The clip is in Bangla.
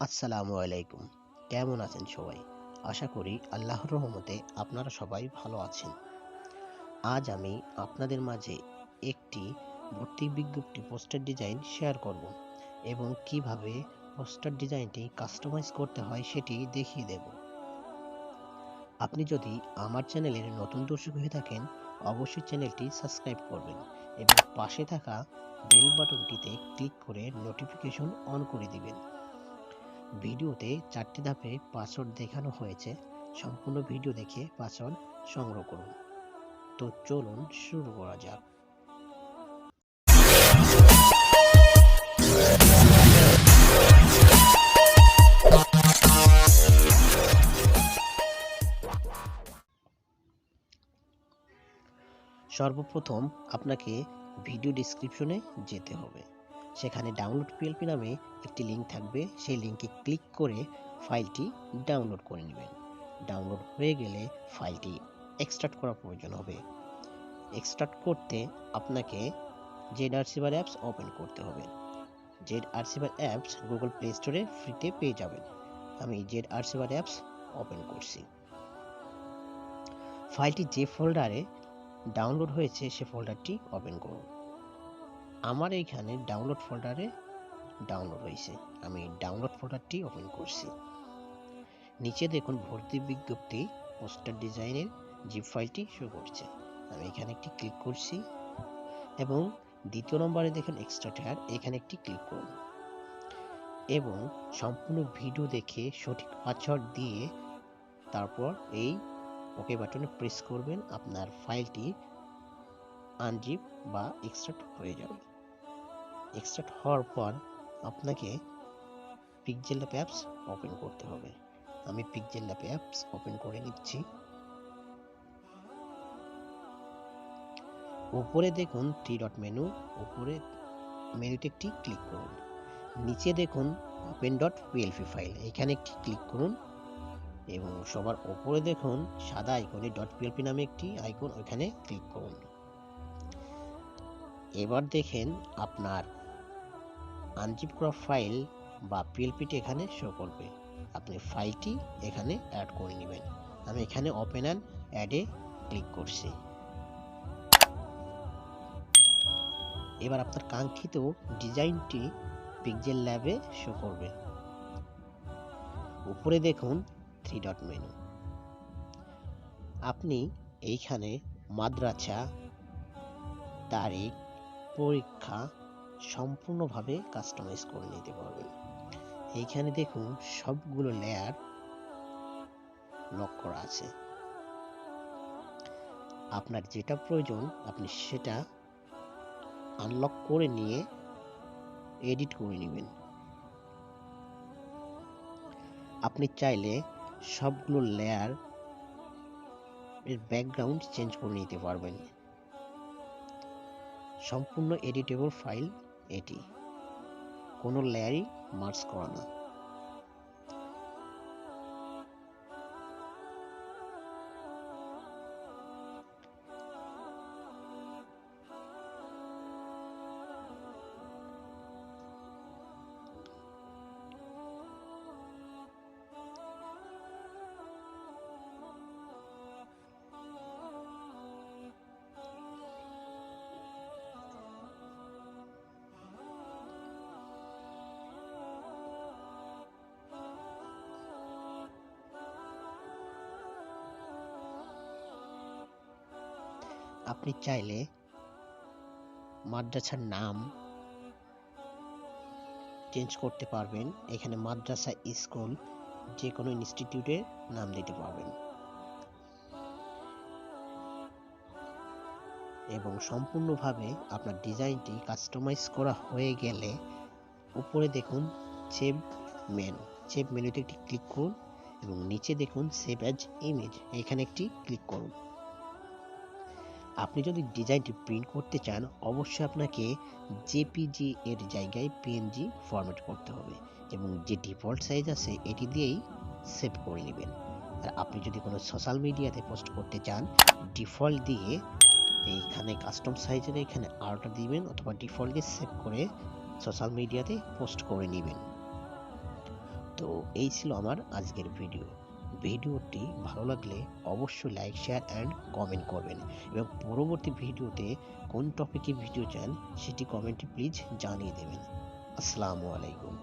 আসসালামু আলাইকুম। কেমন আছেন সবাই? আশা করি আল্লাহর রহমতে আপনারা সবাই ভালো আছেন। আজ আমি আপনাদের মাঝে একটি ভর্তি বিজ্ঞপ্তি পোস্টার ডিজাইন শেয়ার করব এবং কিভাবে পোস্টার ডিজাইনটি কাস্টমাইজ করতে হয় সেটি দেখিয়ে দেব। আপনি যদি আমার চ্যানেলের নতুন দর্শক হয়ে থাকেন, অবশ্যই চ্যানেলটি সাবস্ক্রাইব করবেন এবং পাশে থাকা বেল বাটনটিতে ক্লিক করে নোটিফিকেশন অন করে দিবেন। ভিডিওতে 4টি ধাপে পাসওয়ার্ড দেখানো হয়েছে। সম্পূর্ণ ভিডিও দেখে পাসওয়ার্ড সংগ্রহ করুন। তো চলুন শুরু করা যাক। সর্বপ্রথম আপনাকে ভিডিও ডেসক্রিপশনে যেতে হবে। সেখানে ডাউনলোড পিএলপি নামে একটি লিঙ্ক থাকবে। সেই লিঙ্কে ক্লিক করে ফাইলটি ডাউনলোড করে নেবেন। ডাউনলোড হয়ে গেলে ফাইলটি এক্সট্রাক্ট করা প্রয়োজন হবে। এক্সট্রাক্ট করতে আপনাকে ZArchiver অ্যাপস ওপেন করতে হবে। ZArchiver অ্যাপস গুগল প্লে স্টোরে ফ্রিতে পেয়ে যাবেন। আমি ZArchiver অ্যাপস ওপেন করছি। ফাইলটি যে ফোল্ডারে ডাউনলোড হয়েছে সে ফোল্ডারটি ওপেন করুন। আমার এইখানে ডাউনলোড ফোল্ডারে ডাউনলোড হয়েছে। আমি ডাউনলোড ফোল্ডারটি ওপেন করছি। নিচে দেখুন ভর্তি বিজ্ঞপ্তি পোস্টার ডিজাইনের জিপ ফাইলটি শো করছে। আমি এখানে একটি ক্লিক করছি এবং দ্বিতীয় নম্বরে দেখুন এক্সট্রাক্ট, এখানে একটি ক্লিক করুন এবং সম্পূর্ণ ভিডিও দেখে সঠিক পাসওয়ার্ড দিয়ে তারপর এই ওকে বাটনে প্রেস করবেন। আপনার ফাইলটি আনজিপ বা এক্সট্রাক্ট হয়ে যাবে। এক্সট্রাক্ট হওয়ার পর আপনাকে PixelLab অ্যাপস ওপেন করতে হবে। আমি PixelLab অ্যাপস ওপেন করে নিচ্ছি। উপরে দেখুন 3 ডট মেনু, উপরে মেনুতে একটি ক্লিক করুন। নিচে দেখুন open.plp ফাইল, এখানে একটি ক্লিক করুন এবং সবার উপরে দেখুন সাদা আইকনে .plp নামে একটি আইকন, ওখানে ক্লিক করুন। এবার দেখেন আপনার আনজিপ করা ফাইল বা পিএলপিটি এখানে শো করবে। আপনি ফাইলটি এখানে অ্যাড করে নেবেন। আমি এখানে ওপেন অ্যান্ড অ্যাডে ক্লিক করছি। এবার আপনার কাঙ্ক্ষিত ডিজাইনটি PixelLab-এ শো করবে। উপরে দেখুন 3 ডট মেনু। আপনি এইখানে মাদ্রাসা, তারিখ, পরীক্ষা সম্পূর্ণভাবে কাস্টমাইজ করে নিতে পারবেন। এইখানে দেখুন সবগুলো লেয়ার লক করা আছে। আপনার যেটা প্রয়োজন আপনি সেটা আনলক করে নিয়ে এডিট করে নেবেন। আপনি চাইলে সবগুলো লেয়ার এর ব্যাকগ্রাউন্ড চেঞ্জ করে নিতে পারবেন। সম্পূর্ণ এডিটেবল ফাইল এটি, কোনো লেয়ারই মার্জ করা না। আপনি চাইলে মাদ্রাসার নাম চেঞ্জ করতে পারবেন। এখানে মাদ্রাসা, স্কুল, যে কোনো ইনস্টিটিউটের নাম দিতে পারবেন এবং সম্পূর্ণভাবে আপনার ডিজাইনটি কাস্টমাইজ করা হয়ে গেলে উপরে দেখুন সেভ মেনুতে একটি ক্লিক করুন এবং নিচে দেখুন সেভ অ্যাজ ইমেজ, এখানে একটি ক্লিক করুন। আপনি যদি ডিজাইনটি প্রিন্ট করতে চান অবশ্যই আপনাকে জেপিজি এর জায়গায় পিএনজি ফরম্যাট করতে হবে এবং যে ডিফল্ট সাইজ আছে এটি দিয়েই সেভ করে নেবেন। আর আপনি যদি কোনো সোশ্যাল মিডিয়াতে পোস্ট করতে চান ডিফল্ট দিয়ে এইখানে কাস্টম সাইজের এখানে আরটা দিবেন অথবা ডিফল্ট দিয়ে সেভ করে সোশ্যাল মিডিয়াতে পোস্ট করে নেবেন। তো তো এই ছিল আমার আজকের ভিডিও। ভিডিওটি ভালো লাগলে অবশ্যই লাইক, শেয়ার অ্যান্ড কমেন্ট করবেন, এবং পরবর্তী ভিডিওতে কোন টপিকে ভিডিও চান সেটি কমেন্টে প্লিজ জানিয়ে দেবেন। আসসালামু আলাইকুম।